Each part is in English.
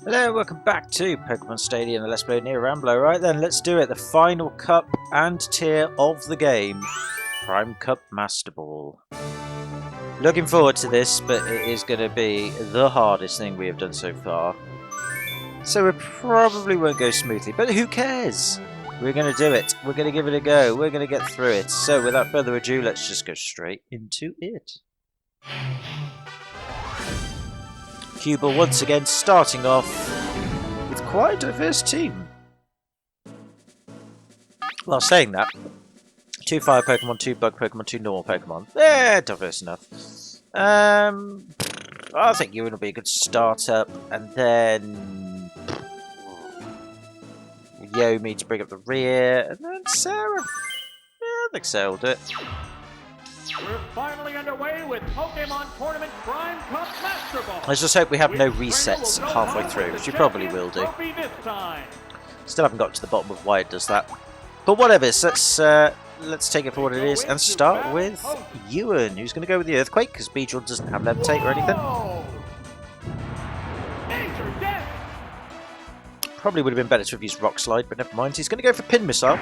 Hello, welcome back to Pokemon Stadium, the Let's Play near Rambler. Right then, let's do it. The final cup and tier of the game. Prime Cup Master Ball. Looking forward to this, but it is going to be the hardest thing we have done so far. So it probably won't go smoothly, but who cares? We're going to do it. We're going to give it a go. We're going to get through it. So without further ado, let's just go straight into it. Cuba once again starting off with quite a diverse team. Well, saying that, 2 fire Pokemon, 2 bug Pokemon, 2 normal Pokemon. Diverse enough. I think Ewan will be a good startup, and then Yomi to bring up the rear, and then Sarah. Yeah, I think Sarah will do it. We're finally underway with Pokemon Tournament Prime Cup Master Ball. Let's just hope we have no resets halfway through, which we probably will do. Still haven't got to the bottom of why it does that. But whatever, so let's take it for what it is and start with Ewan, who's going to go with the Earthquake, because Beedrill doesn't have Levitate or anything. Probably would have been better to have used Rock Slide, but never mind. He's going to go for Pin Missile.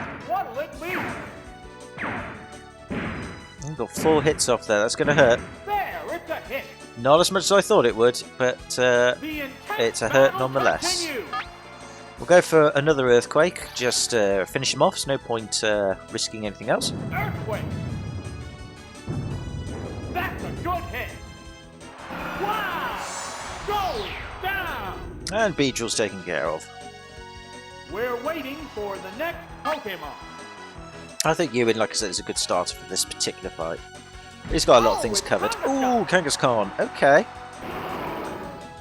Got 4 hits off there, that's going to hurt. It's a hit. Not as much as I thought it would, but it's a hurt nonetheless. We'll go for another Earthquake, just finish him off, there's no point risking anything else. Earthquake. That's a good hit. Wow! Going down. And Beedrill's taken care of. We're waiting for the next Pokemon. I think Ewan, like I said, is a good starter for this particular fight. He's got a lot of things covered. Ooh, Kangaskhan. Okay.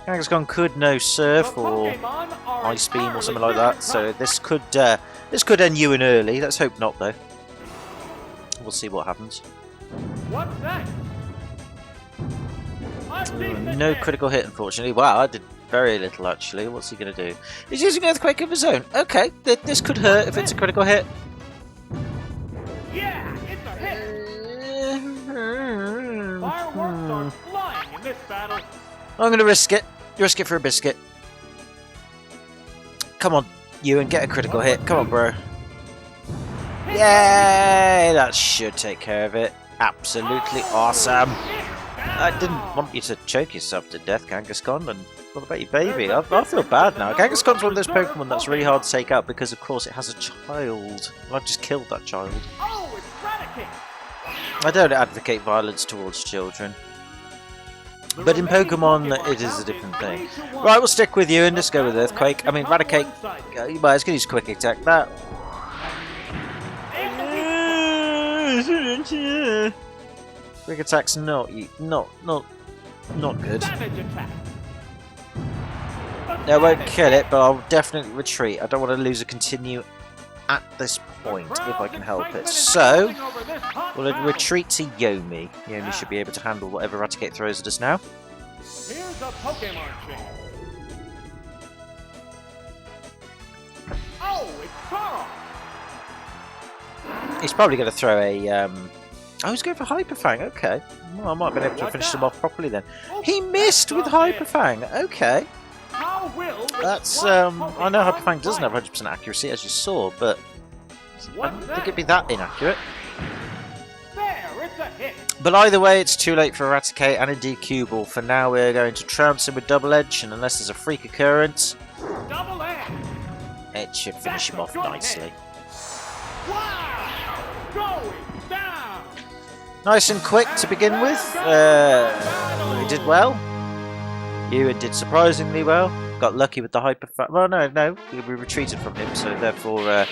Kangaskhan could no Surf or Ice Beam or something like that, so this could end Ewan early. Let's hope not, though. We'll see what happens. What's that? No critical hit, unfortunately. Wow, I did very little, actually. What's he going to do? He's using Earthquake of his own. Okay, this could hurt if it's a critical hit. Yeah, it's a hit. Fireworks are flying in this battle. I'm going to risk it. Risk it for a biscuit. Come on, Ewan, get a critical hit. Come on, bro. Yay! That should take care of it. Absolutely awesome. I didn't want you to choke yourself to death, Kangaskhan, and what about your baby? I feel bad now. Kangaskhan's one of those Pokemon that's really hard to take out because, of course, it has a child. And I've just killed that child. Oh, it's Raticate. I don't advocate violence towards children. But in Pokemon, it is a different thing. Right, we'll stick with you and just go with Earthquake. I mean, Raticate, well, it's going to use Quick Attack. That. Quick Attack's not good. I won't kill it, but I'll definitely retreat. I don't want to lose a continue at this point, if I can help it. So, we'll retreat to Yomi. Yomi should be able to handle whatever Raticate throws at us now. Here's a Pokemon chain. Oh, it's Carl. He's probably going to throw a... Oh, he's going for Hyper Fang. Okay. Well, I might have been able to finish him off properly then. He missed with Hyper Fang. Okay. That's, I know Hyper Fang doesn't have 100% accuracy, as you saw, but I don't think it'd be that inaccurate. But either way, it's too late for Raticate and indeed Cuball. For now, we're going to trounce him with Double Edge, and unless there's a freak occurrence, it should finish him off nicely. Nice and quick to begin with. We did well. Ewan did surprisingly well. Got lucky with the Hyper Fang. Well, no, we retreated from him, so therefore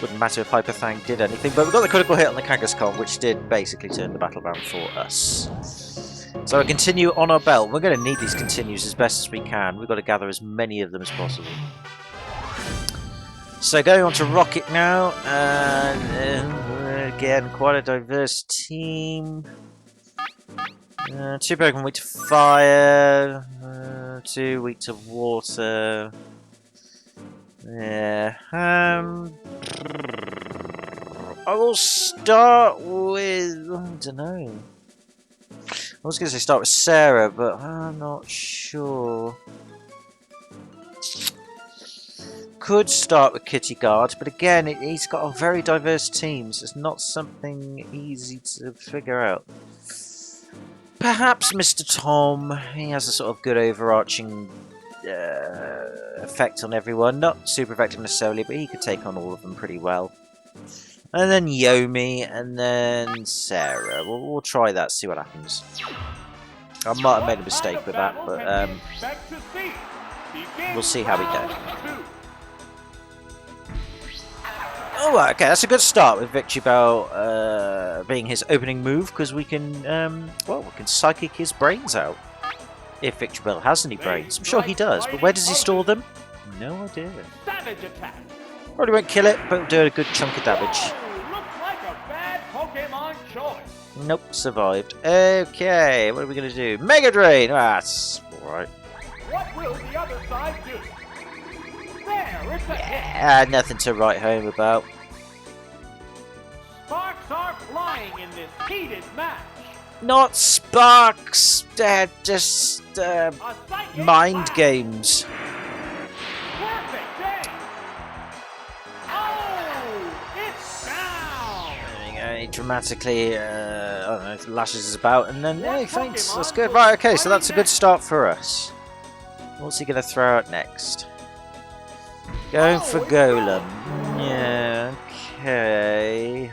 wouldn't matter if Hyper Fang did anything. But we got the critical hit on the Kangaskhan, which did basically turn the battle around for us. So a continue on our belt. We're going to need these continues as best as we can. We've got to gather as many of them as possible. So going on to Rocket now, and again, quite a diverse team. 2 Pokemon weak to fire, 2 weak to water. Yeah. I will start with... I don't know. I was going to say start with Sarah, but I'm not sure. could start with Kitty Guard, but again, he's got a very diverse team, so it's not something easy to figure out. Perhaps Mr. Tom, he has a sort of good overarching effect on everyone. Not super effective necessarily, but he could take on all of them pretty well. And then Yomi, and then Sarah. We'll try that, see what happens. I might have made a mistake with that, but we'll see how we go. Oh, okay, that's a good start with Victory Bell being his opening move, because we can, well, we can psychic his brains out. If Victory Bell has any brains. I'm sure he does, but where does he store them? No idea. Probably won't kill it, but do a good chunk of damage. Looks like a bad Pokemon choice. Nope, survived. Okay, what are we going to do? Mega Drain! Ah, that's alright. What will the other side do? There, it's a hit. Yeah, nothing to write home about. Sparks are flying in this heated match. Not sparks! They're just A psychic mind blast. games. Perfect day. Oh, it's down. There you go, he dramatically, I don't know, lashes us about, and then yeah, he faints. That's good. Right, okay, so that's a good start for us. What's he going to throw out next? Going for Golem. Yeah, okay.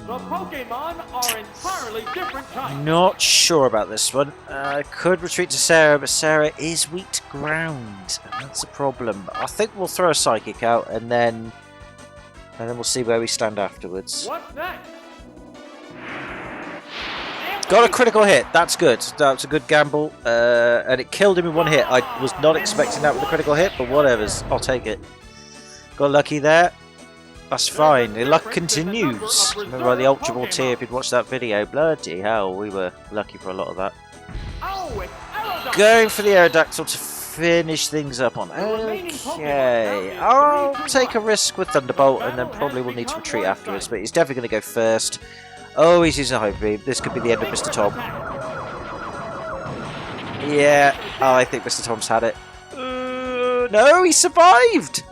The Pokemon are entirely different types. Not sure about this one. I could retreat to Sarah, but Sarah is weak to ground, and that's a problem. I think we'll throw a Psychic out, and then we'll see where we stand afterwards. What's next? Got a critical hit. That's good. That's a good gamble, and it killed him in one hit. I was not expecting that with a critical hit, but whatever's. I'll take it. Got lucky there. That's fine. The luck continues. Remember the Ultra Ball tier if you'd watched that video. Bloody hell, we were lucky for a lot of that. Oh, it's Aerodactyl. Going for the Aerodactyl to finish things up on. Okay. I'll take a risk with Thunderbolt and then probably we'll need to retreat afterwards, but he's definitely going to go first. Oh, he's using a Hyper Beam. This could be the end of Mr. Tom. Yeah. Oh, I think Mr. Tom's had it. No, he survived!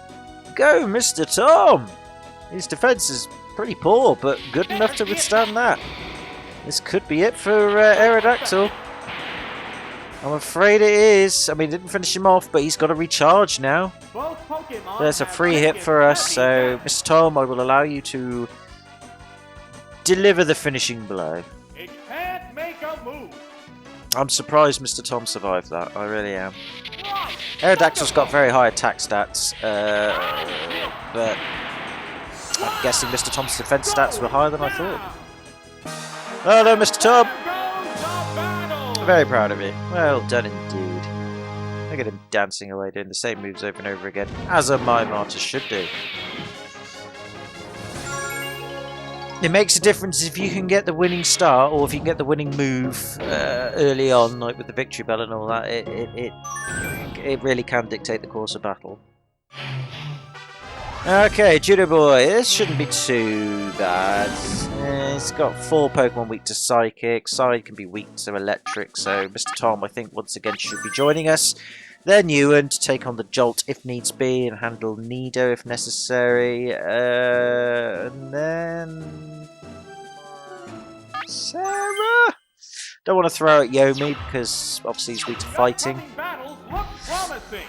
Go, Mr. Tom! His defense is pretty poor, but good enough to withstand that. This could be it for Aerodactyl. I'm afraid it is. I mean, it didn't finish him off, but he's got to recharge now. Both Pokemon There's a have free hit taken for us, very so Mr. Tom, I will allow you to deliver the finishing blow. It can't make a move. I'm surprised Mr. Tom survived that. I really am. Right. Aerodactyl's got very high attack stats, but I'm guessing Mr. Tom's defense stats were higher than I thought. Oh no, Mr. Tom! There goes the battle. Very proud of you. Well done indeed. Look at him dancing away, doing the same moves over and over again, as a mime artist should do. It makes a difference if you can get the winning start, or if you can get the winning move early on, like with the Victory Bell and all that. It really can dictate the course of battle. Okay, Judo Boy, this shouldn't be too bad. He's got 4 Pokemon weak to Psychic. Psy can be weak to Electric, so Mr. Tom, I think, once again should be joining us. Then Ewan to take on the Jolt if needs be, and handle Nido if necessary. And then Sarah! Don't want to throw out Yomi, because obviously he's weak to fighting. Upcoming battles look promising.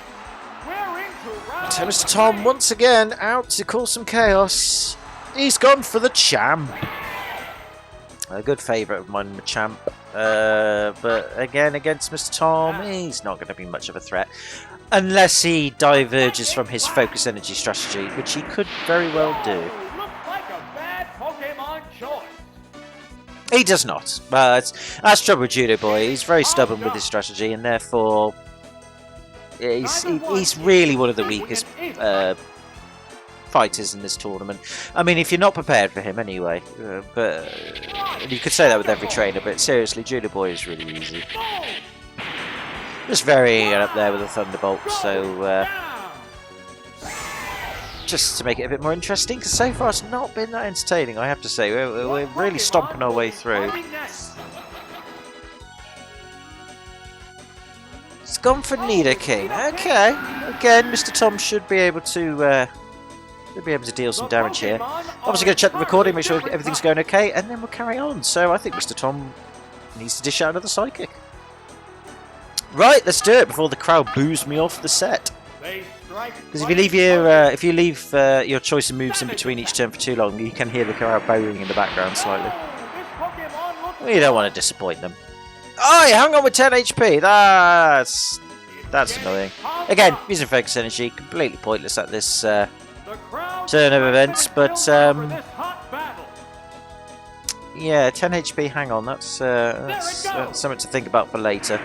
We're into round So Mr. Tom, once again, out to cause some chaos. He's gone for the Champ. A good favourite of mine, Machamp. But again, against Mr. Tom, he's not going to be much of a threat. Unless he diverges from his focus energy strategy, which he could very well do. Looks like a bad Pokemon choice. He does not. But that's trouble with Judo Boy. He's very stubborn with his strategy, and therefore he's really one of the weakest fighters in this tournament. I mean, if you're not prepared for him anyway. But you could say that with every trainer, but seriously, Judo Boy is really easy. Just varying it up there with a Thunderbolt, so just to make it a bit more interesting, because so far it's not been that entertaining, I have to say. We're really stomping our way through. It's gone for Nidoking. Okay, again, Mr. Tom should be able to deal some damage here. Obviously going to check the recording, make sure everything's going okay, and then we'll carry on. So I think Mr. Tom needs to dish out another psychic. Right, let's do it before the crowd boos me off the set. Because if you leave your choice of moves in between each turn for too long, you can hear the crowd bowing in the background slightly. Well, you don't want to disappoint them. Oh, he hung on with 10 HP. That's annoying. Again, using focus energy, completely pointless at this turn of events, but yeah, 10 HP. Hang on, that's something to think about for later.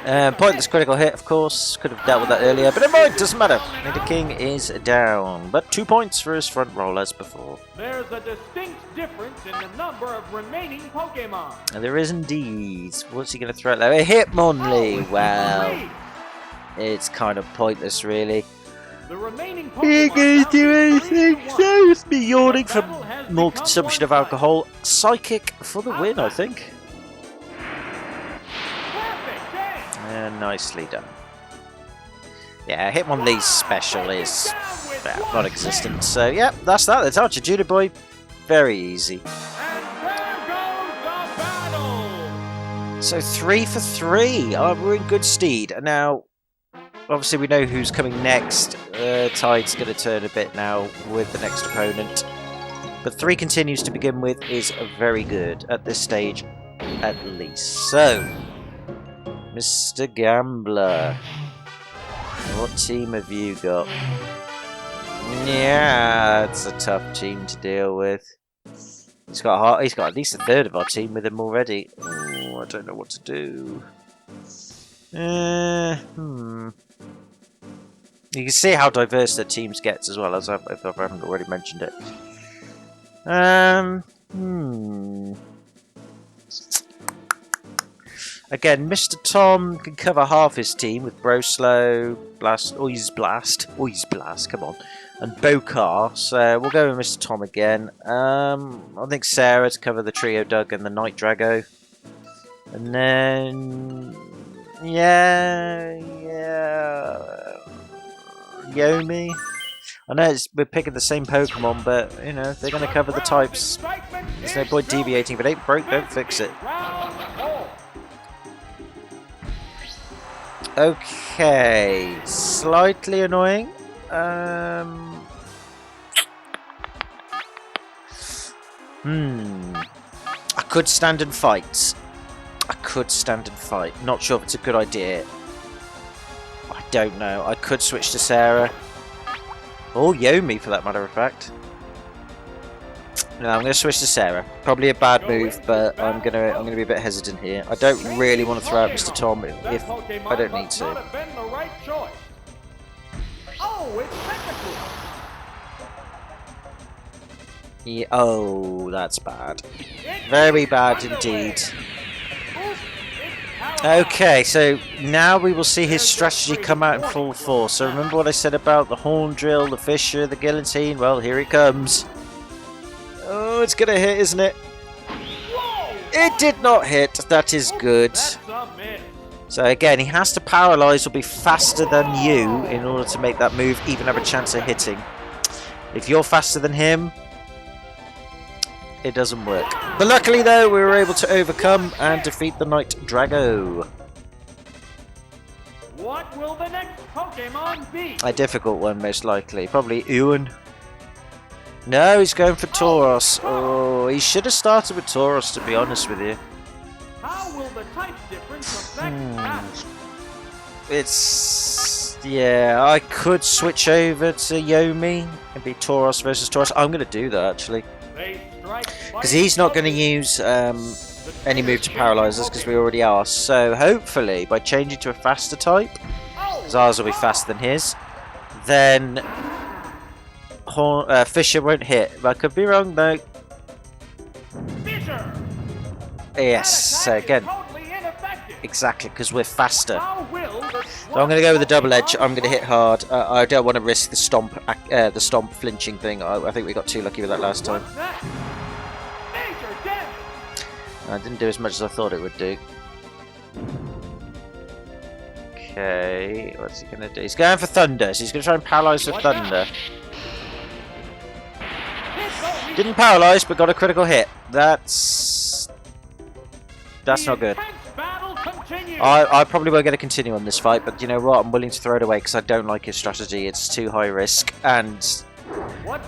Pointless critical hit, of course. Could have dealt with that earlier, but never mind, doesn't matter. Nidoking is down, but 2 points for his front roll as before. There's a distinct difference in the number of remaining Pokemon. And there is indeed. What's he going to throw out there? A Hitmonlee. Well, it's kind of pointless, really. The remaining He ain't going to do anything, so it's me yawning from more consumption of alcohol. Psychic for the win, I think. Nicely done. Yeah, Hitmonlee's special is non-existent. So, yeah, that's that. That's Archer Boy. Very easy. So 3 for 3. Oh, we're in good stead. Now, obviously we know who's coming next. Tide's going to turn a bit now with the next opponent. But 3 continues to begin with is very good at this stage, at least. So, Mr. Gambler, what team have you got? Yeah, it's a tough team to deal with. He's got at least a third of our team with him already. Oh, I don't know what to do. You can see how diverse their teams gets as well, as if I haven't already mentioned it. Again, Mr. Tom can cover half his team with Broslow, Blast, come on, and Bokar. So we'll go with Mr. Tom again. I think Sarah to cover the Trio Dug and the Night Drago. And then, yeah, Yomi. I know we're picking the same Pokemon, but, you know, if they're going to cover the types, there's no point deviating. If it ain't broke, don't fix it. Okay, slightly annoying. I could stand and fight. Not sure if it's a good idea. I don't know. I could switch to Sarah. Or Yomi, for that matter of fact. No, I'm going to switch to Sarah. Probably a bad move, but I'm going to be a bit hesitant here. I don't really want to throw out Mr. Tom if I don't need to. Yeah, oh, that's bad. Very bad indeed. Okay, so now we will see his strategy come out in full force. So remember what I said about the Horn Drill, the Fisher, the Guillotine? Well, here it comes. Oh, it's going to hit, isn't it? It did not hit. That is good. So again, he has to paralyze or be faster than you in order to make that move, even have a chance of hitting. If you're faster than him, it doesn't work. But luckily, though, we were able to overcome and defeat the Night Drago. What will the next Pokemon be? A difficult one, most likely. Probably Ewan. No, he's going for Tauros. Oh, he should have started with Tauros, to be honest with you. How will the type difference affect that? It's... yeah, I could switch over to Yomi and be Tauros versus Tauros. I'm going to do that, actually. Because he's not going to use any move to paralyze us, because we already are. So, hopefully, by changing to a faster type, because ours will be faster than his, then... Fisher won't hit. I could be wrong though. Yes, so again, exactly, because we're faster. So I'm going to go with the double edge. I'm going to hit hard. I don't want to risk the stomp flinching thing. I think we got too lucky with that last time. I didn't do as much as I thought it would do. Okay, what's he gonna do? He's going for thunder, so he's gonna try and paralyze with thunder. Didn't paralyze, but got a critical hit. That's not good. I probably won't get a continue on this fight, but you know what? I'm willing to throw it away because I don't like his strategy. It's too high risk, and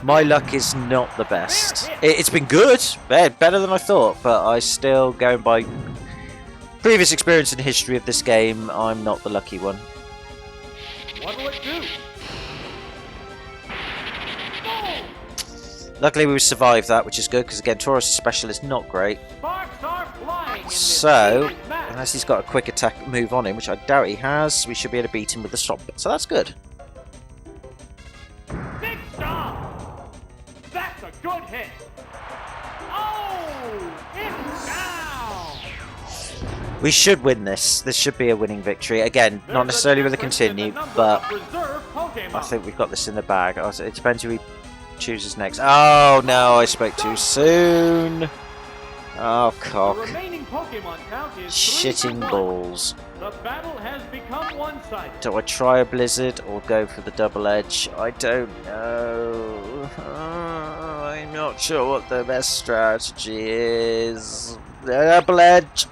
my luck is not the best. It's been good, better than I thought, but I still, going by previous experience and history of this game, I'm not the lucky one. What will it do? Luckily we survived that, which is good, because again, Taurus' special is not great. So, unless he's got a quick attack move on him, which I doubt he has, we should be able to beat him with the stomp. So that's good. Big stomp! That's a good hit! Oh! It's down! We should win this. This should be a winning victory. Again, not necessarily with a continue, but I think we've got this in the bag. It depends who he chooses next. Oh no, I spoke too soon. Oh cock. The remaining Pokemon count is Shitting 3-1. balls. The battle has become one-sided. Do I try a Blizzard or go for the double edge? I don't know. I'm not sure what the best strategy is. Double edge.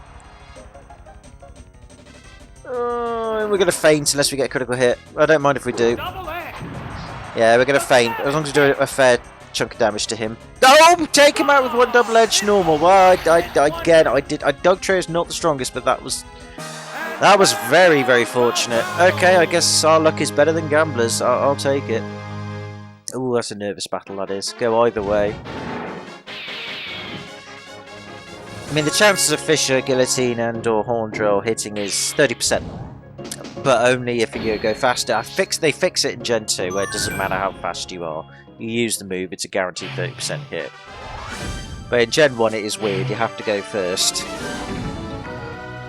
We're going to feint unless we get a critical hit. I don't mind if we do. Double edge. Yeah, we're going to feint as long as we do a fair chunk of damage to him. Oh, take him out with one double edge normal. Well, Dugtray is not the strongest, but that was very, very fortunate. Okay, I guess our luck is better than Gambler's. I'll take it. Oh, that's a nervous battle, that is. Go either way. I mean, the chances of Fisher, Guillotine, and or Horn Drill hitting is 30%. But only if you go faster. They fix it in Gen 2, where it doesn't matter how fast you are. You use the move, it's a guaranteed 30% hit. But in Gen 1 it is weird, you have to go first.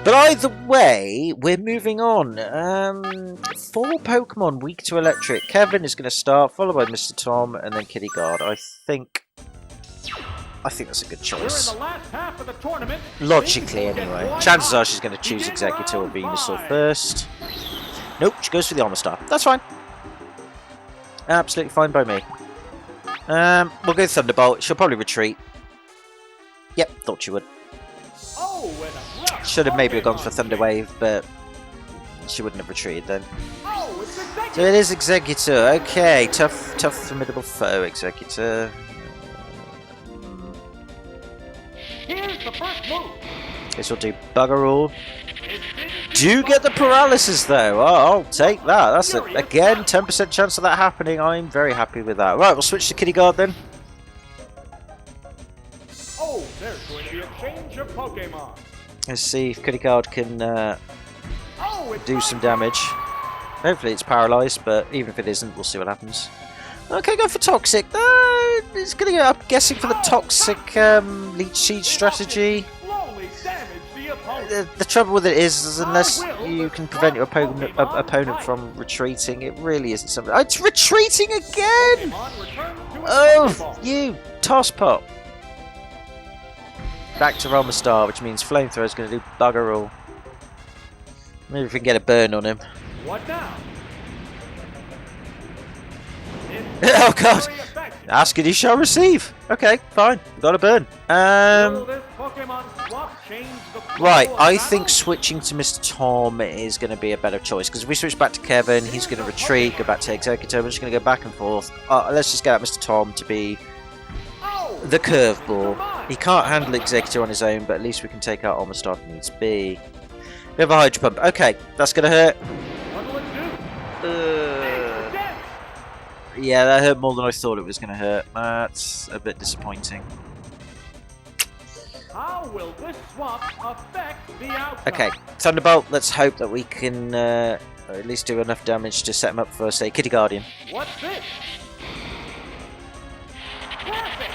But either way, we're moving on. 4 Pokemon weak to electric. Kevin is going to start, followed by Mr. Tom, and then Kitty Guard. I think that's a good choice. We're in the last half of the tournament. Logically, anyway. Chances are she's going to choose Executor or Venusaur first. Nope, she goes for the Armor Star. That's fine. Absolutely fine by me. We'll go Thunderbolt. She'll probably retreat. Yep, thought she would. Oh, should have maybe gone for Thunder Wave, but she wouldn't have retreated then. Oh, it's Executor. So it is Executor. Okay, tough, formidable foe, Executor. Here's the first move. This will do bugger all. Do get the paralysis though. Oh, I'll take that. That's again 10% chance of that happening. I'm very happy with that. Right, we'll switch to Kitty Guard then. Oh, there's going to be a change of Pokemon. Let's see if Kitty Guard can do some damage. Hopefully it's paralyzed, but even if it isn't, we'll see what happens. Okay, go for Toxic. It's going to go, I'm guessing, for the Toxic Leech Seed strategy. The trouble with it is unless you can prevent your opponent from retreating, it really isn't something. Oh, it's retreating again! Oh, you tosspot! Back to Rambler Star, which means Flamethrower is going to do bugger all. Maybe if we can get a burn on him. What now? Oh god! Ask it, you shall receive. Okay, fine. We got a burn. Right, I think switching to Mr. Tom is going to be a better choice, because if we switch back to Kevin, he's going to retreat, go back to Executor. We're just going to go back and forth. Let's just get out Mr. Tom to be the curveball. He can't handle Executor on his own, but at least we can take out Armor Star if needs be. We have a Hydro Pump. Okay, that's going to hurt. Yeah, that hurt more than I thought it was going to hurt. That's a bit disappointing. How will this swap affect the outcome? Okay, Thunderbolt. Let's hope that we can at least do enough damage to set him up for, say, Kitty Guardian. What's this? Perfect.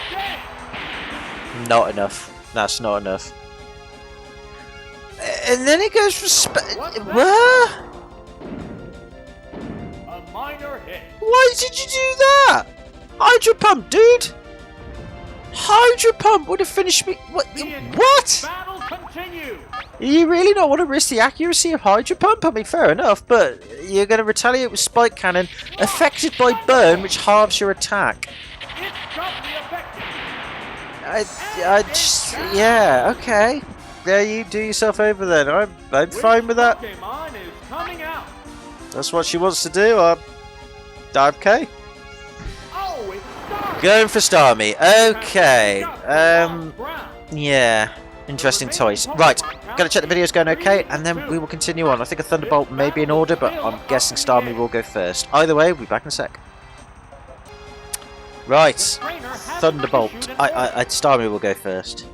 Not enough. That's not enough. And then he goes for what? A minor hit. Why did you do that? Hydro Pump, dude! Hydro Pump would have finished me. What? continue. You really don't want to risk the accuracy of Hydro Pump? I mean, fair enough, but you're going to retaliate with Spike Cannon, affected by Burn, which halves your attack. It's doubly effective. Yeah, okay. There you do yourself over then. I'm fine with that. Pokemon is coming out. That's what she wants to do. Okay. Oh, it's Starmie. Going for Starmie. Okay. Brown. Yeah. Interesting choice. Right. Gotta check the video's going okay, and then we will continue on. I think a Thunderbolt may be in order, but I'm guessing Starmie will go first. Either way, we'll be back in a sec. Right. Thunderbolt. Starmie will go first.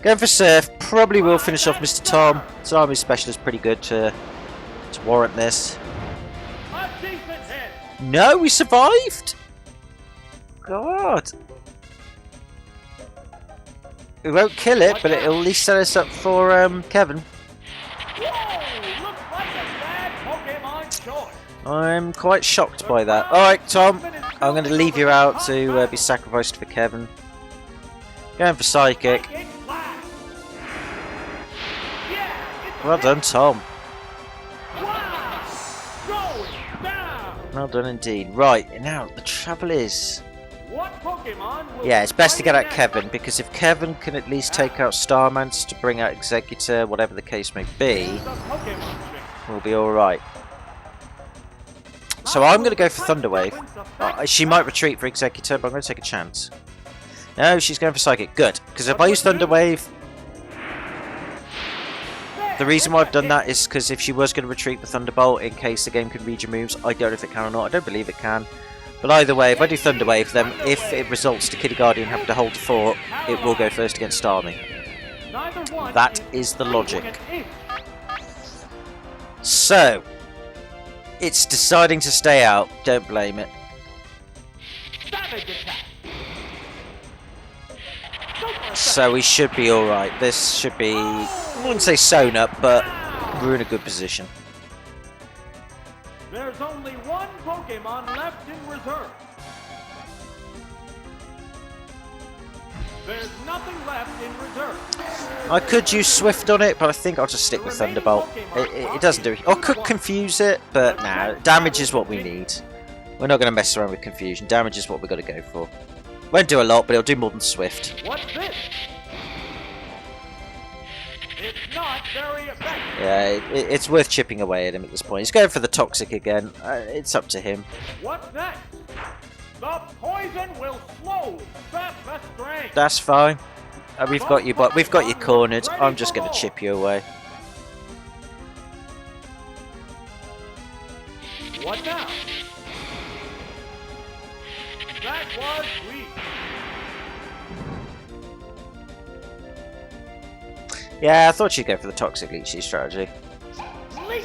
Going for Surf. Probably will finish off Mr. Tom. Starmie's special is pretty good to warrant this. A decent hit. No, we survived! God. We won't kill it, but it'll at least set us up for Kevin. Whoa, looks like a bad Pokemon choice. I'm quite shocked by that. Alright, Tom. I'm going to leave you out to be sacrificed for Kevin. Going for Psychic. Well done, Tom. Wow. Going down. Well done indeed. Right, now, the trouble is... What Pokemon will Yeah, it's best to get out fight Kevin, because if Kevin can at least take out Starmance to bring out Executor, whatever the case may be, against the Pokemon String? we'll be alright. So I'm going to go for Thunderwave. She might retreat for Executor, but I'm going to take a chance. No, she's going for Psychic. Good, because if I use Thunderwave... The reason why I've done that is because if she was going to retreat for Thunderbolt in case the game can read your moves, I don't know if it can or not. I don't believe it can. But either way, if I do Thunderwave, then if it results to Kitty Guardian having to hold the fort, it will go first against Starmie. That is the logic. So, it's deciding to stay out. Don't blame it. So we should be alright. This should be, I wouldn't say sewn up, but we're in a good position. There's only one Pokemon left in reserve. There's nothing left in reserve. I could use Swift on it, but I think I'll just stick with Thunderbolt. It doesn't do it. I could confuse it, but nah, damage is what we need. We're not going to mess around with confusion. Damage is what we've got to go for. Won't do a lot, but it'll do more than Swift. What's this? It's not very effective. Yeah, it's worth chipping away at him at this point. He's going for the Toxic again. It's up to him. What's next? The poison will slow sap the strength. That's fine. We've got you, but we've got you cornered. I'm just going to chip you away. What now? That was weak. Yeah, I thought you'd go for the Toxic Leech strategy. Leech.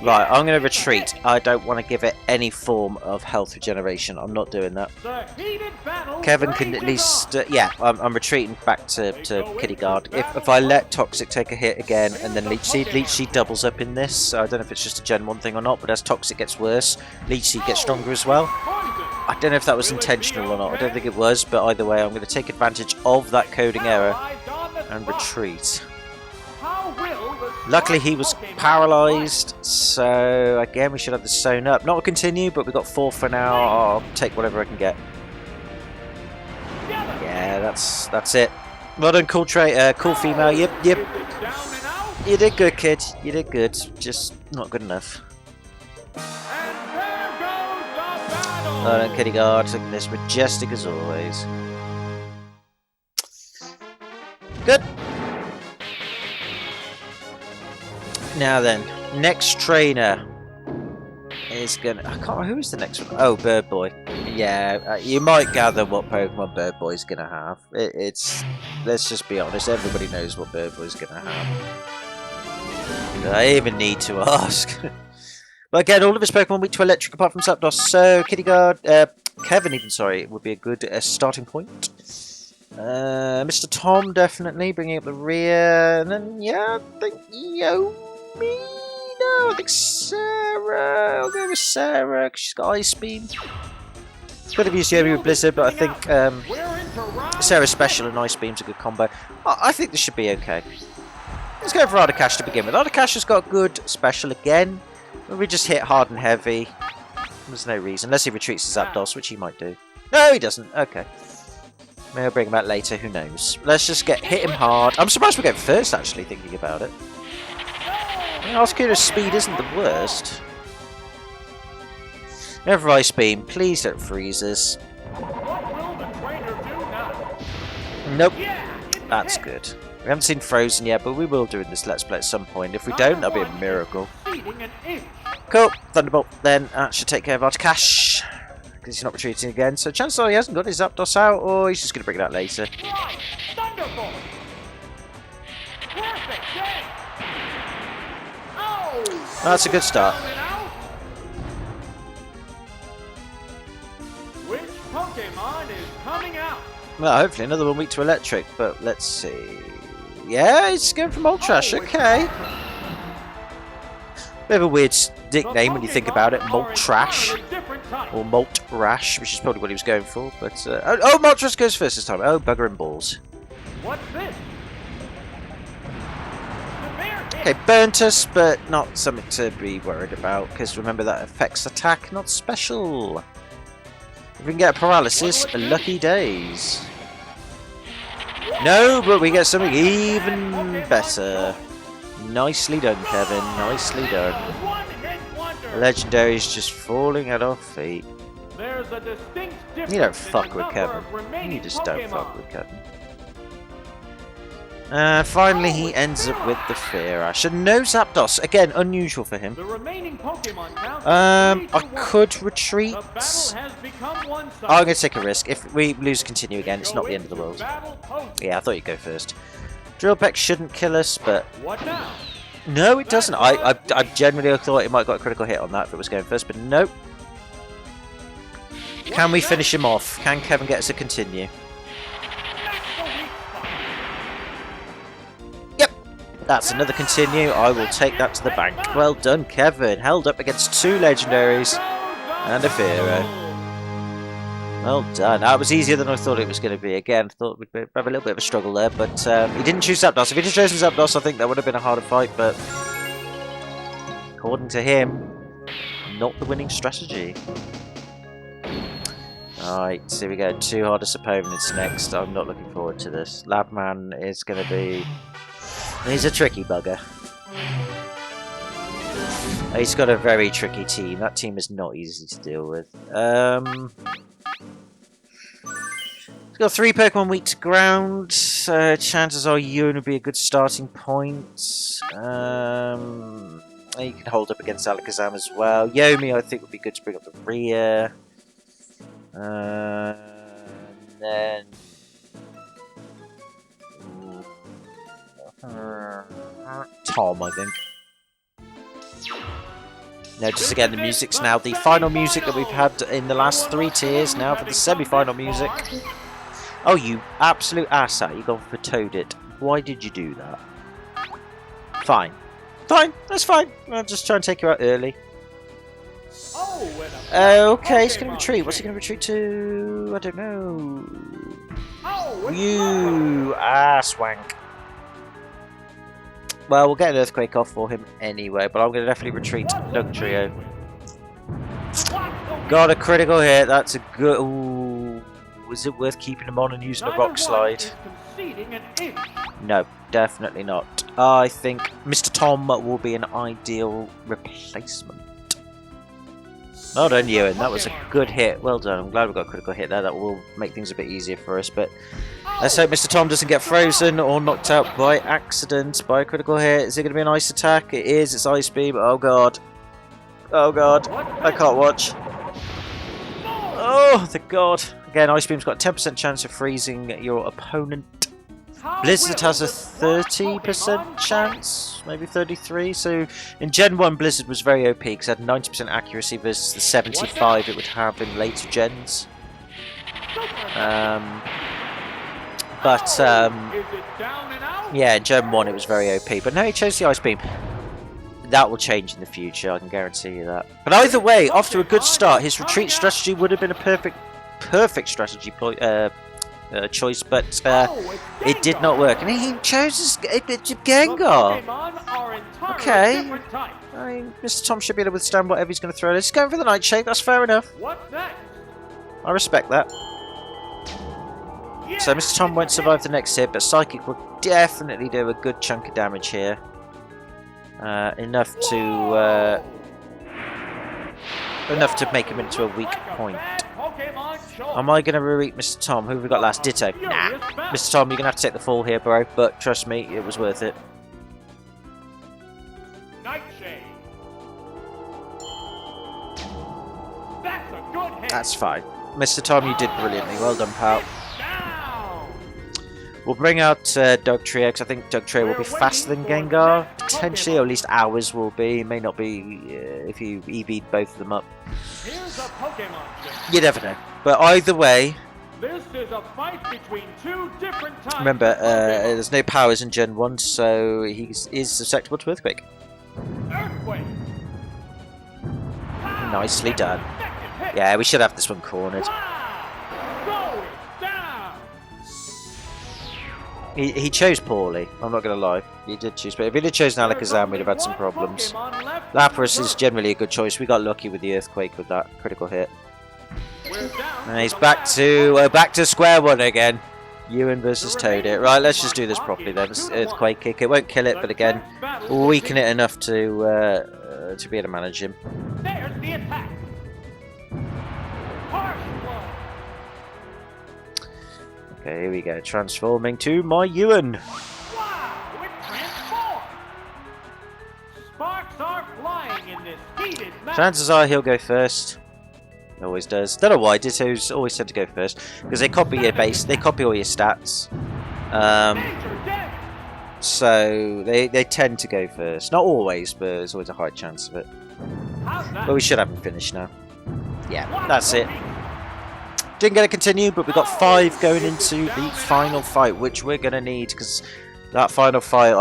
Right, I'm going to retreat. I don't want to give it any form of health regeneration. I'm not doing that. The heated battle Kevin can at least... yeah, I'm retreating back to Kitty Guard. If I let Toxic take a hit again and then Leech Seed doubles up in this. So I don't know if it's just a Gen 1 thing or not, but as Toxic gets worse, Leech Seed gets stronger as well. I don't know if that was intentional or not. I don't think it was, but either way, I'm going to take advantage of that coding error and retreat. Luckily he was paralysed, so again we should have this sewn up. Not a continue, but we've got 4 for now. I'll take whatever I can get. Yeah, that's it. Well done, cool cool female. Yep. You did good, kid. You did good. Just not good enough. Well done, Kitty Guard. Looking as majestic as always. Good. Now then, next trainer is gonna... I can't remember who is the next one. Oh, Bird Boy. Yeah, you might gather what Pokemon Bird Boy's gonna have. It's... Let's just be honest, everybody knows what Bird Boy's gonna have. Do I even need to ask? But again, all of his Pokemon weak to electric apart from Zapdos, so Kitty Guard... Kevin even, sorry, would be a good starting point. Mr. Tom definitely bringing up the rear, and then, yeah, I think no, I think Sarah. I'll go with Sarah because she's got Ice Beam. Could have used Yomi with Blizzard, but I think Sarah's special and Ice Beam's a good combo. I think this should be okay. Let's go for Ardakash to begin with. Ardakash has got good special again. We just hit hard and heavy. There's no reason. Unless he retreats to Zapdos, which he might do. No, he doesn't. Okay. Maybe I'll bring him out later. Who knows? Let's just hit him hard. I'm surprised we get first, actually, thinking about it. Articuno's speed isn't the worst. Never Ice Beam. Please don't freeze us. Nope. That's good. We haven't seen Frozen yet, but we will do in this Let's Play at some point. If we don't, that'll be a miracle. Cool. Thunderbolt then. That should take care of Ardakash. Because he's not retreating again. So chances are he hasn't got his Zapdos out, or he's just going to bring it out later. Thunderbolt. Perfect. Oh. That's a good start. Which Pokemon is coming out? Well, hopefully another one weak to electric, but let's see. Yeah, he's going for Moltrash, okay. Bit of a weird nickname when you think about it, Moltrash. Or Moltrash, which is probably what he was going for, but... oh, Moltrash goes first this time. Oh, bugger and balls. What's this? Okay, burnt us, but not something to be worried about, because remember that affects attack, not special. If we can get a paralysis, lucky days. No, but we get something even better. Nicely done, Kevin. Nicely done. Legendary is just falling at our feet. You don't fuck with Kevin. You just don't fuck with Kevin. Finally, he ends up with the Fear Ash. And no Zapdos. Again, unusual for him. I could retreat. I'm going to take a risk. If we lose continue again, it's not the end of the world. Yeah, I thought you'd go first. Drill Peck shouldn't kill us, but... No, it doesn't. I genuinely thought it might have got a critical hit on that if it was going first, but nope. Can we finish him off? Can Kevin get us a continue? That's another continue. I will take that to the bank. Well done, Kevin. Held up against two legendaries and a Fearow. Well done. That was easier than I thought it was going to be. Again, I thought we'd have a little bit of a struggle there, but he didn't choose Zapdos. If he'd chosen Zapdos, I think that would have been a harder fight, but according to him, not the winning strategy. Alright, so we go. Two hardest opponents next. I'm not looking forward to this. Labman is going to be... He's a tricky bugger. He's got a very tricky team. That team is not easy to deal with. He's got 3 Pokemon weak to ground. Chances are Yun would be a good starting point. You can hold up against Alakazam as well. Yomi, I think, would be good to bring up the rear. And then... Tom, I think. Notice again the music's now the final music that we've had in the last 3 tiers now for the semi-final music. Oh, you absolute asshat, you gone for Toadette. Why did you do that? Fine. Fine, that's fine. I'll just try and take you out early. Okay, he's going to retreat. What's he going to retreat to? I don't know. You asswank. Well, we'll get an Earthquake off for him anyway, but I'm going to definitely retreat Dugtrio. Got a critical hit, that's a good... Ooh, was it worth keeping him on and using a Rock Slide? No, definitely not. I think Mr. Tom will be an ideal replacement. Well done, Ewan. That was a good hit. Well done. I'm glad we got a critical hit there. That will make things a bit easier for us. But let's hope Mr. Tom doesn't get frozen or knocked out by accident by a critical hit. Is it going to be an ice attack? It is. It's Ice Beam. Oh, God. Oh, God. I can't watch. Oh, the God. Again, Ice Beam's got a 10% chance of freezing your opponent. Blizzard has a 30% chance, maybe 33. So in Gen 1, Blizzard was very OP because it had 90% accuracy versus the 75 it would have in later gens. Yeah, in Gen 1 it was very OP, but no, he chose the Ice Beam. That will change in the future, I can guarantee you that. But either way, after a good start, his retreat strategy would have been a perfect strategy choice, but Oh, it's it did not Gengar. work. And he chose The Gengar. Pokemon are entirely Okay. different types. I mean, Mr. Tom should be able to withstand whatever he's going to throw. He's going for the Nightshade. That's fair enough. What's next? I respect that. Yeah, So Mr. Tom it's won't a survive hit. the next hit, but Psychic will definitely do a good chunk of damage here. Enough to make him into a weak Like a point. bad Pokemon choice. Am I going to re-eat Mr. Tom? Who have we got last? Ditto. Nah. Furious battle. Mr. Tom, you're going to have to take the fall here, bro. But trust me, it was worth it. Nightshade. That's a good hit. That's fine. Mr. Tom, you did brilliantly. Well done, pal. Down. We'll bring out Dugtrio, because I think Dugtrio will be faster than Gengar. Potentially, or at least ours will be. It may not be if you EV'd both of them up. Here's a Pokemon gym. You never know. But either way, This is a fight between two different types. remember, of Pokemon. there's no powers in Gen 1, so he is susceptible to Earthquake. Earthquake. Pow! Nicely That's an done. effective hit. Yeah, we should have this one cornered. Wow. Going down. He chose poorly, I'm not going to lie. He did choose, but if he'd have chosen Alakazam, we'd have had some problems. Lapras is generally a good choice. We got lucky with the Earthquake with that critical hit. And he's back to square one again. Ewan versus Toadette. Right, let's just do this properly then. It's Earthquake kick. It won't kill it, but again, we'll weaken it enough to be able to manage him. There's the attack. Harsh blow. Okay, here we go. Transforming to my Ewan. Wow, it transformed. Sparks are flying in this heated match. Chances are he'll go first. Always does. Don't know why. Dittos always tend to go first because they copy your base. They copy all your stats. Major damage. So they tend to go first. Not always, but there's always a high chance of it. How's that? But we should have him finished now. Yeah, that's it. Didn't get to continue, but we got 5 going into the final fight, which we're going to need because that final fight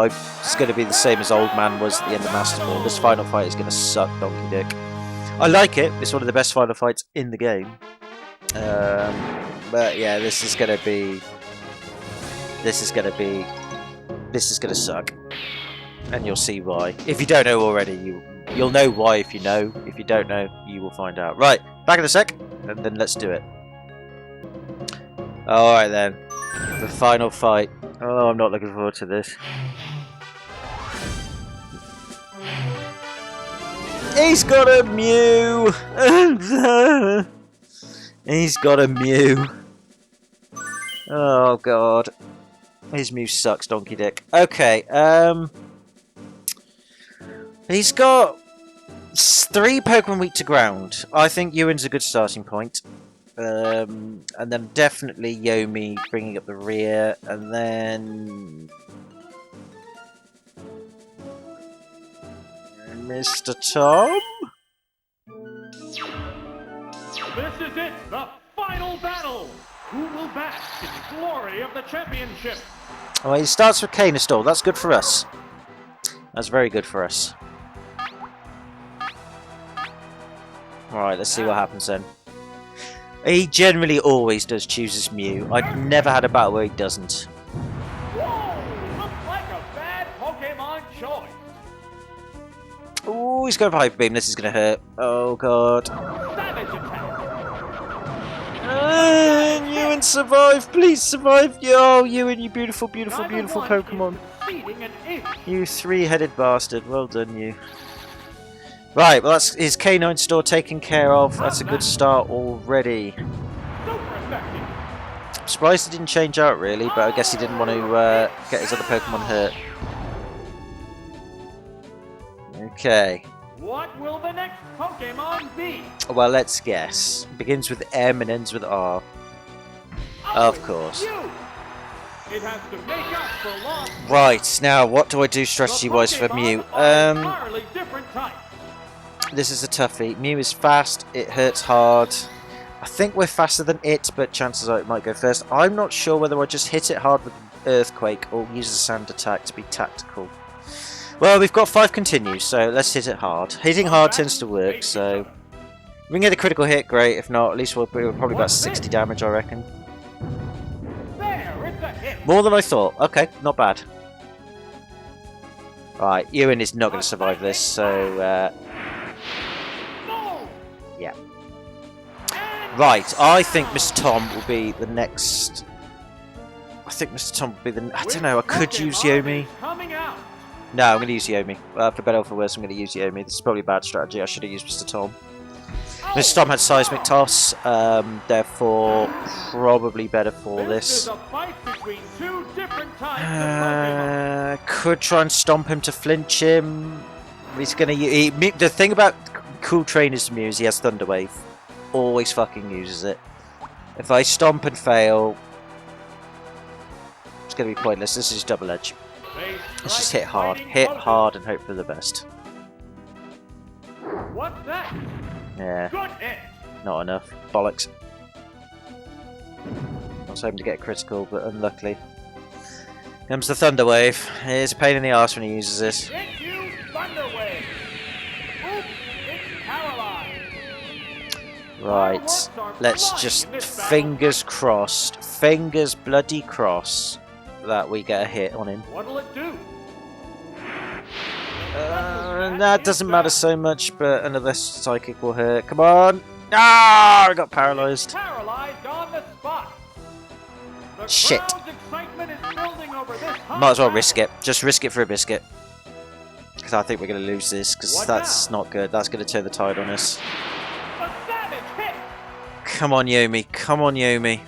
is going to be the same as Old Man was at the end of Master Ball. This final fight is going to suck Donkey Dick. I like it. It's one of the best final fights in the game. But yeah, this is going to suck. And you'll see why. If you don't know already, you'll know why if you know. If you don't know, you will find out. Right, back in a sec, and then let's do it. Alright then. The final fight. Oh, I'm not looking forward to this. He's got a Mew! He's got a Mew. Oh god. His Mew sucks, Donkey Dick. Okay, he's got 3 Pokemon weak to ground. I think Ewan's a good starting point. And then definitely Yomi bringing up the rear, and then Mr. Tom? This is it, the final battle. Who will bask in the glory of the championship? Well, he starts with Canistor. That's good for us. That's very good for us. Alright, let's see what happens then. He generally always does choose his Mew. I've never had a battle where he doesn't. Whoa, looks like a bad Pokemon choice. Oh, he's going for Hyper Beam. This is going to hurt. Oh, God. Savage attack. Ewan, survive. Please survive. Oh, Ewan, you beautiful, beautiful, Neither beautiful one Pokemon. is conceding an inch. You 3-headed bastard. Well done, you. Right, well, that's his Canine store taken care of. That's a good start already. Super effective. I'm surprised he didn't change out, really, but I guess he didn't want to get his other Pokemon hurt. Okay. What will the next Pokemon be? Well, let's guess. Begins with M and ends with R. Oh, Of course. you. It has to make up for lost. Right, now, what do I do strategy-wise for Mew? Entirely different type. This is a toughie. Mew is fast, it hurts hard. I think we're faster than it, but chances are it might go first. I'm not sure whether I just hit it hard with Earthquake or use a Sand Attack to be tactical. Well, we've got 5 continues, so let's hit it hard. Hitting hard tends to work, so... If we can get a critical hit, great. If not, at least we'll probably about 60 damage, I reckon. More than I thought. Okay, not bad. Right, Ewan is not going to survive this, so... yeah. Right, I think Mr. Tom will be the next... I think Mr. Tom will be the... I don't know, I could use Yomi. No, I'm going to use Yomi. For better or for worse, I'm going to use Yomi. This is probably a bad strategy. I should have used Mr. Tom. Mr. Tom had seismic toss, therefore probably better for this. Could try and stomp him to flinch him. He's going to... The thing about cool trainers Mew is he has Thunder Wave. Always fucking uses it. If I stomp and fail, it's going to be pointless. This is double edge. Let's just hit hard and hope for the best. What's that? Yeah, not enough. Bollocks. I was hoping to get a critical, but unluckily. Comes the Thunder Wave. It's a pain in the arse when he uses this. Right, let's just fingers crossed, fingers bloody crossed that we get a hit on him. What'll it do? That doesn't matter so much, but another psychic will hurt. Come on! Ah! I got paralysed. Paralyzed on the spot. The Shit. crowd's excitement is building over this Might as well risk it. Just risk it for a biscuit. Because I think we're going to lose this, because What that's now? not good. That's going to turn the tide on us. A savage hit. Come on, Yomi. Come on, Yomi.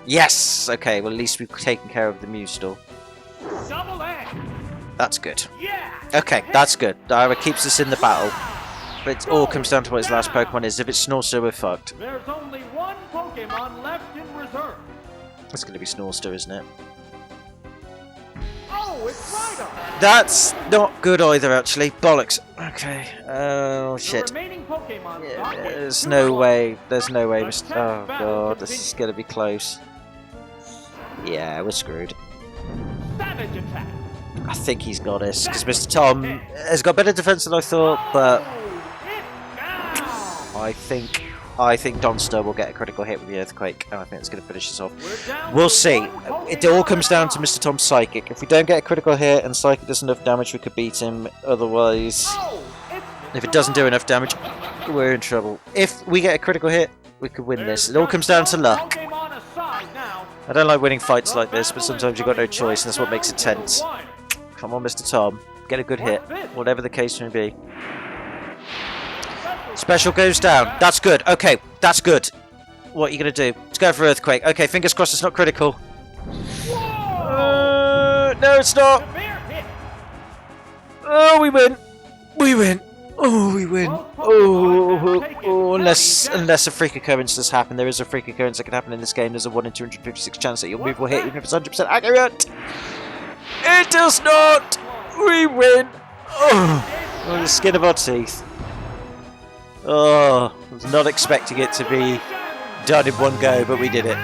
Yes! Okay, well at least we've taken care of the Mew store. Double edge. That's good. Yeah. Okay, that's good. It keeps us in the battle. But it all comes down to what his last Pokemon is. If it's Snorster, we're fucked. There's only one Pokemon left in reserve. It's going to be Snorster, isn't it? Oh, it's Rhino. That's not good either, actually. Bollocks. Okay. Oh, shit. The remaining Pokemon Yeah, there's no way. There's no way. Oh, God. This is going to be close. Yeah, we're screwed. Savage attack. I think he's got us. Because Mr. Tom has got better defense than I thought, but I think Donstar will get a critical hit with the Earthquake, and I think it's going to finish us off. We'll see. It all comes down to Mr. Tom's Psychic. If we don't get a critical hit and Psychic does enough damage, we could beat him. Otherwise, if it doesn't do enough damage, we're in trouble. If we get a critical hit, we could win this. It all comes down to luck. I don't like winning fights like this, but sometimes you've got no choice, and that's what makes it tense. Come on, Mr. Tom. Get a good hit, whatever the case may be. Special goes down. That's good. Okay, that's good. What are you going to do? Let's go for Earthquake. Okay, fingers crossed it's not critical. No, it's not. Oh, we win. We win. Oh, we win. Oh, unless a freak occurrence does happen. There is a freak occurrence that can happen in this game. There's a 1 in 256 chance that your move will hit, even if it's 100% accurate. It does not. We win. Oh, on the skin of our teeth. Oh, I was not expecting it to be done in one go, but we did it.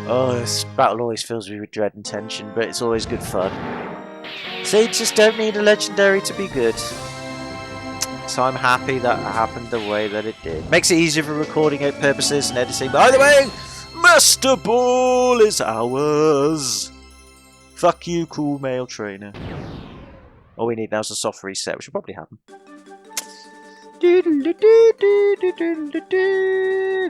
Oh, this battle always fills me with dread and tension, but it's always good fun. So you just don't need a legendary to be good. So I'm happy that it happened the way that it did. Makes it easier for recording purposes and editing. By the way, Master Ball is ours. Fuck you, cool male trainer. All we need now is a soft reset, which will probably happen.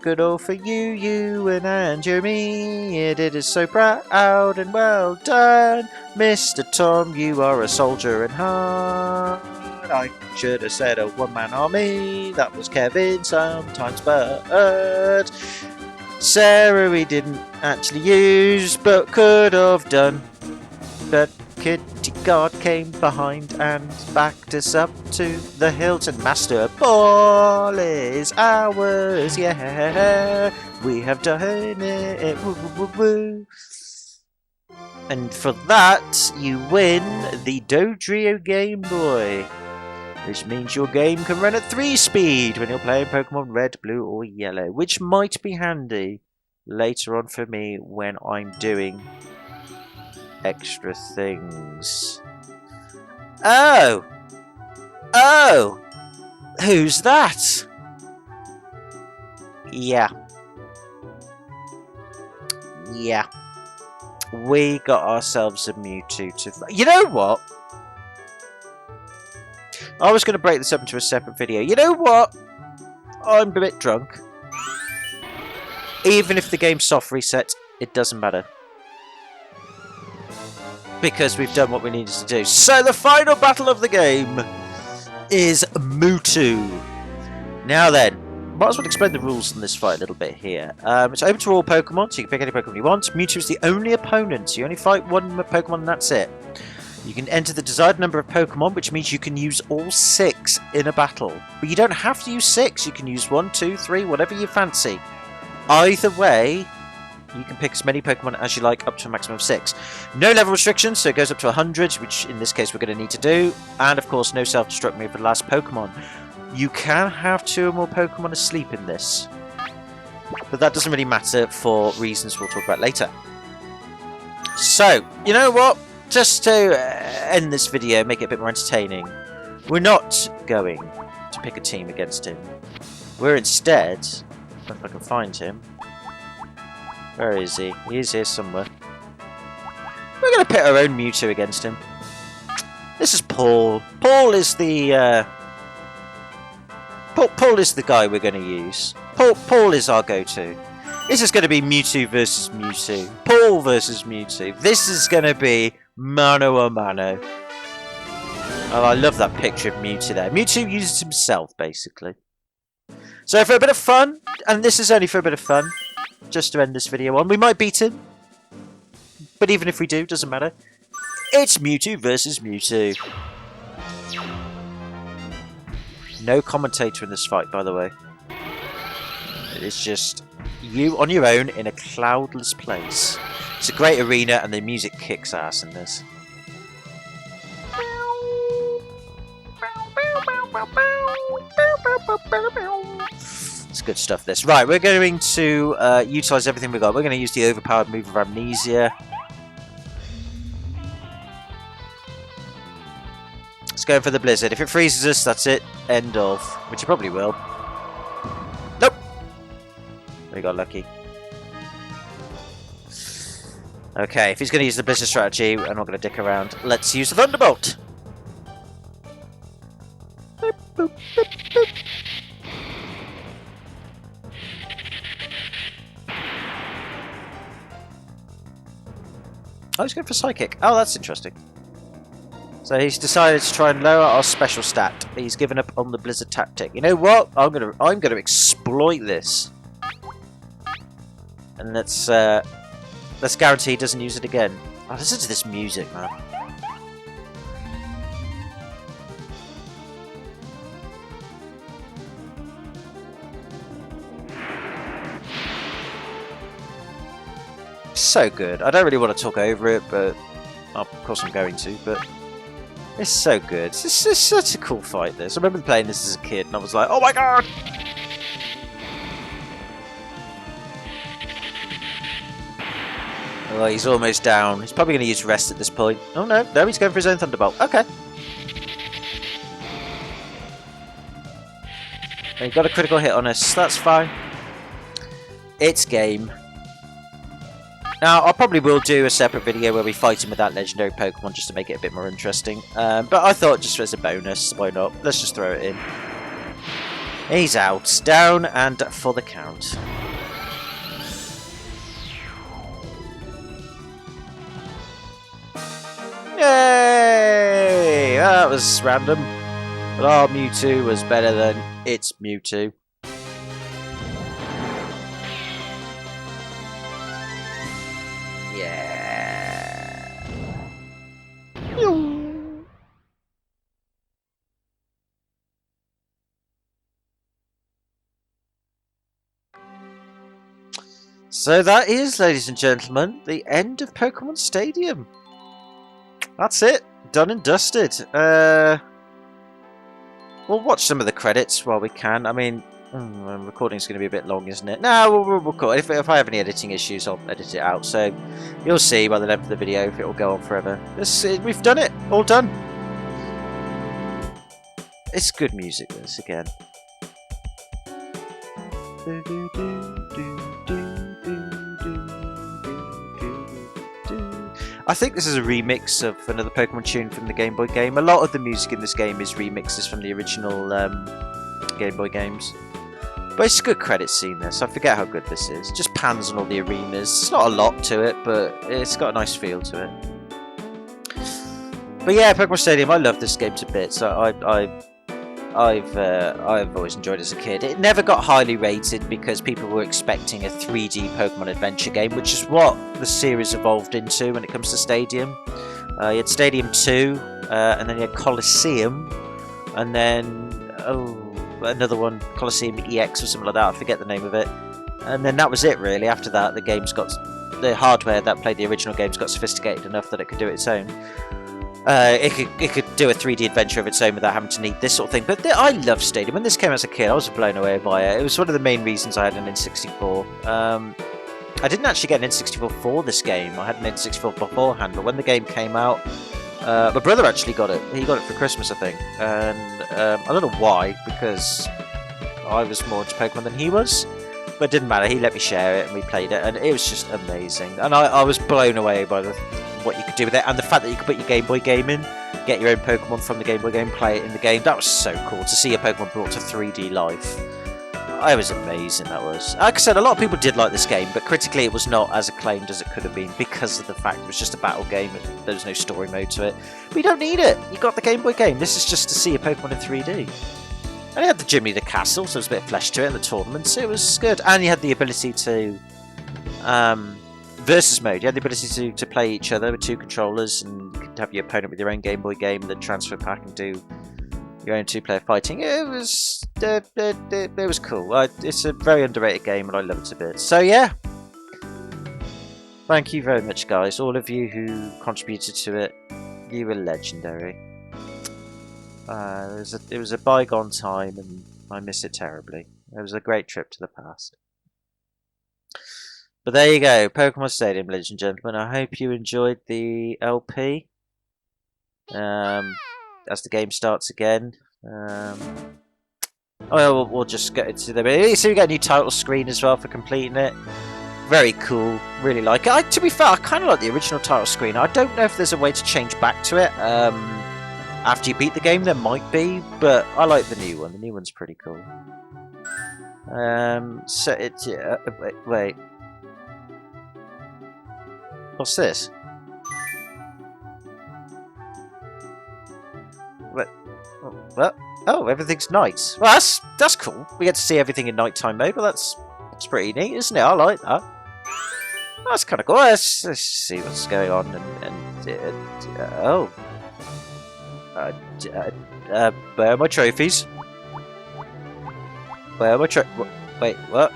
Good all for you, Ewan and Jeremy. You did it so proud and well done. Mr. Tom, you are a soldier in heart. I should have said a one-man army. That was Kevin sometimes, but Sarah we didn't actually use, but could have done. But Kitty God came behind and backed us up to the hilt, and Master Ball is ours, yeah, we have done it, woo, woo, woo, woo. And for that, you win the Dodrio Game Boy, which means your game can run at 3 speed when you're playing Pokemon Red, Blue or Yellow, which might be handy later on for me when I'm doing extra things. Oh! Oh! Who's that? Yeah. Yeah. We got ourselves a Mewtwo to... You know what? I was going to break this up into a separate video. You know what? I'm a bit drunk. Even if the game's soft reset, it doesn't matter. Because we've done what we needed to do. So the final battle of the game is MEWTWO. Now then, might as well explain the rules on this fight a little bit here. It's open to all Pokemon, so you can pick any Pokemon you want. MEWTWO is the only opponent, so you only fight one Pokemon and that's it. You can enter the desired number of Pokemon, which means you can use all 6 in a battle. But you don't have to use 6, you can use 1, 2, 3, whatever you fancy. Either way, you can pick as many Pokemon as you like, up to a maximum of 6. No level restrictions, so it goes up to 100, which in this case we're going to need to do. And of course, no self-destruct move for the last Pokemon. You can have 2 or more Pokemon asleep in this. But that doesn't really matter for reasons we'll talk about later. So, you know what? Just to end this video, make it a bit more entertaining, we're not going to pick a team against him. We're instead, if I can find him, where is he? He is here somewhere. We're going to pit our own Mewtwo against him. This is Paul. Paul is the Paul is the guy we're going to use. Paul is our go-to. This is going to be Mewtwo versus Mewtwo. Paul versus Mewtwo. This is going to be mano a mano. Oh, I love that picture of Mewtwo there. Mewtwo uses himself, basically. So for a bit of fun, and this is only for a bit of fun, just to end this video on, we might beat him. But even if we do, doesn't matter. It's Mewtwo versus Mewtwo. No commentator in this fight, by the way. It's just you on your own in a cloudless place. It's a great arena and the music kicks ass in this. It's good stuff, this. Right, we're going to utilise everything we've got. We're going to use the overpowered move of Amnesia. Let's go for the Blizzard. If it freezes us, that's it. End of. Which it probably will. Nope. We got lucky. Okay, if he's going to use the Blizzard strategy, I'm not going to dick around. Let's use the Thunderbolt. Boop, boop, boop, boop. Oh, he's going for Psychic. Oh, that's interesting. So he's decided to try and lower our special stat. He's given up on the Blizzard tactic. You know what? I'm gonna exploit this, and let's guarantee he doesn't use it again. Oh, listen to this music, man. So good. I don't really want to talk over it, but of course I'm going to. But it's so good. It's such a cool fight, this. I remember playing this as a kid and I was like, oh my god! Oh, he's almost down. He's probably going to use rest at this point. Oh no, no, he's going for his own Thunderbolt. Okay. He got a critical hit on us. That's fine. It's game. Now, I probably will do a separate video where we fight him with that legendary Pokemon just to make it a bit more interesting. But I thought just as a bonus, why not? Let's just throw it in. He's out. Down and for the count. Yay! That was random. But our Mewtwo was better than its Mewtwo. So that is, ladies and gentlemen, the end of Pokemon Stadium. That's it. Done and dusted. We'll watch some of the credits while we can. I mean, recording's going to be a bit long, isn't it? No, we'll record. If I have any editing issues, I'll edit it out. So you'll see by the length of the video if it will go on forever. We've done it. All done. It's good music, this, again. I think this is a remix of another Pokemon tune from the Game Boy game. A lot of the music in this game is remixes from the original Game Boy games. But it's a good credit scene this. I forget how good this is. Just pans on all the arenas. It's not a lot to it, but it's got a nice feel to it. But yeah, Pokemon Stadium, I love this game to bits. I've always enjoyed it as a kid. It never got highly rated because people were expecting a 3D Pokemon adventure game, which is what the series evolved into when it comes to Stadium. You had Stadium 2, and then you had Colosseum, and then another one, Colosseum EX or something like that. I forget the name of it. And then that was it really. After that, the hardware that played the original games got sophisticated enough that it could do its own. It could do a 3D adventure of its own without having to need this sort of thing. But I love Stadium. When this came out as a kid, I was blown away by it. It was one of the main reasons I had an N64. I didn't actually get an N64 for this game. I had an N64 beforehand, but when the game came out, my brother actually got it. He got it for Christmas, I think. And I don't know why, because I was more into Pokemon than he was. But it didn't matter. He let me share it, and we played it, and it was just amazing. And I was blown away by what you could do with it, and the fact that you could put your Game Boy game in, get your own Pokemon from the Game Boy game, play it in the game. That was so cool to see a Pokemon brought to 3D life. It was amazing, that was. Like I said, a lot of people did like this game, but critically it was not as acclaimed as it could have been because of the fact it was just a battle game and there was no story mode to it. But you don't need it. You got the Game Boy game. This is just to see a Pokemon in 3D. And it had the Jimmy the Castle, so there was a bit of flesh to it, and the tournaments. It was good. And you had the ability to... versus mode. You had the ability to play each other with two controllers, and you could have your opponent with your own Game Boy game, then transfer pack and do your own two-player fighting. It was cool. It's a very underrated game, and I love it a bit. So yeah, thank you very much, guys. All of you who contributed to it, you were legendary. It was a bygone time, and I miss it terribly. It was a great trip to the past. But there you go, Pokemon Stadium, ladies and gentlemen. I hope you enjoyed the LP. As the game starts again. We'll just get into the... So we got a new title screen as well for completing it. Very cool, really like it. To be fair, I kind of like the original title screen. I don't know if there's a way to change back to it. After you beat the game, there might be, but I like the new one. The new one's pretty cool. So it's... wait. What's this? What? Oh, everything's night. Well, that's cool. We get to see everything in nighttime mode. Well, that's pretty neat, isn't it? I like that. That's kind of cool. Let's see what's going on. Where are my trophies? Where are my wait, what?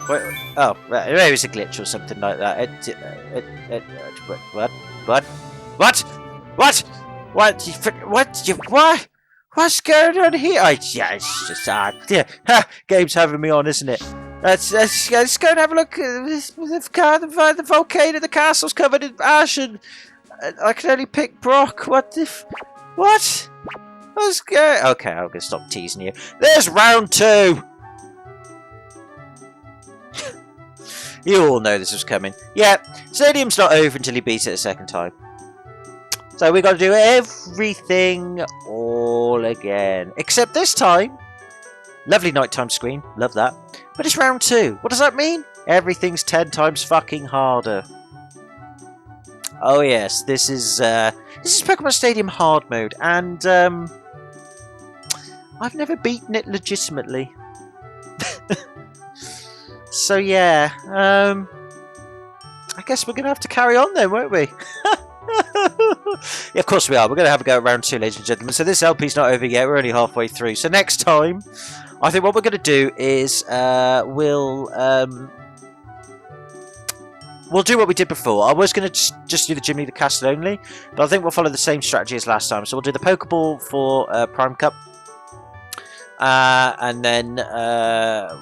Wait, oh, right, maybe it's a glitch or something like that. What? What's going on here? It's just game's having me on, isn't it? Let's go and have a look. The volcano, the castle's covered in ash, and I can only pick Brock. What? What's going? Okay, I'm gonna stop teasing you. There's round 2. You all know this was coming. Yeah, Stadium's not over until you beat it a second time. So we got to do everything all again. Except this time, lovely nighttime screen, love that. But it's round 2. What does that mean? Everything's 10 times fucking harder. Oh yes, this is Pokemon Stadium hard mode, and I've never beaten it legitimately. So yeah, I guess we're going to have to carry on then, won't we? Yeah, of course we are. We're going to have a go at round 2, ladies and gentlemen. So this LP's not over yet. We're only halfway through. So next time, I think what we're going to do is we'll do what we did before. I was going to just do the Jimmy the Castle only, but I think we'll follow the same strategy as last time. So we'll do the Pokeball for Prime Cup. And then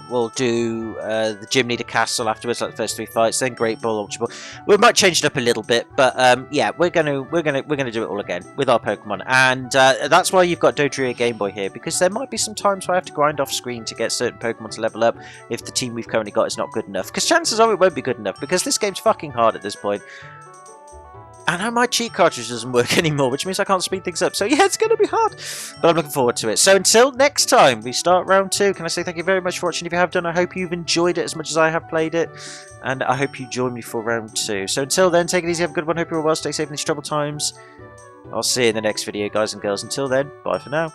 we'll do the Gym Leader Castle afterwards, like the first 3 fights. Then Great Ball, Ultra Ball. We might change it up a little bit, but yeah, we're gonna do it all again with our Pokemon, and that's why you've got Dodrio Game Boy here, because there might be some times where I have to grind off screen to get certain Pokemon to level up if the team we've currently got is not good enough. Because chances are it won't be good enough, because this game's fucking hard at this point. And now my cheat cartridge doesn't work anymore, which means I can't speed things up. So yeah, it's going to be hard. But I'm looking forward to it. So until next time we start round 2, can I say thank you very much for watching. If you have done, I hope you've enjoyed it as much as I have played it. And I hope you join me for round 2. So until then, take it easy, have a good one. Hope you're all well, stay safe in these troubled times. I'll see you in the next video, guys and girls. Until then, bye for now.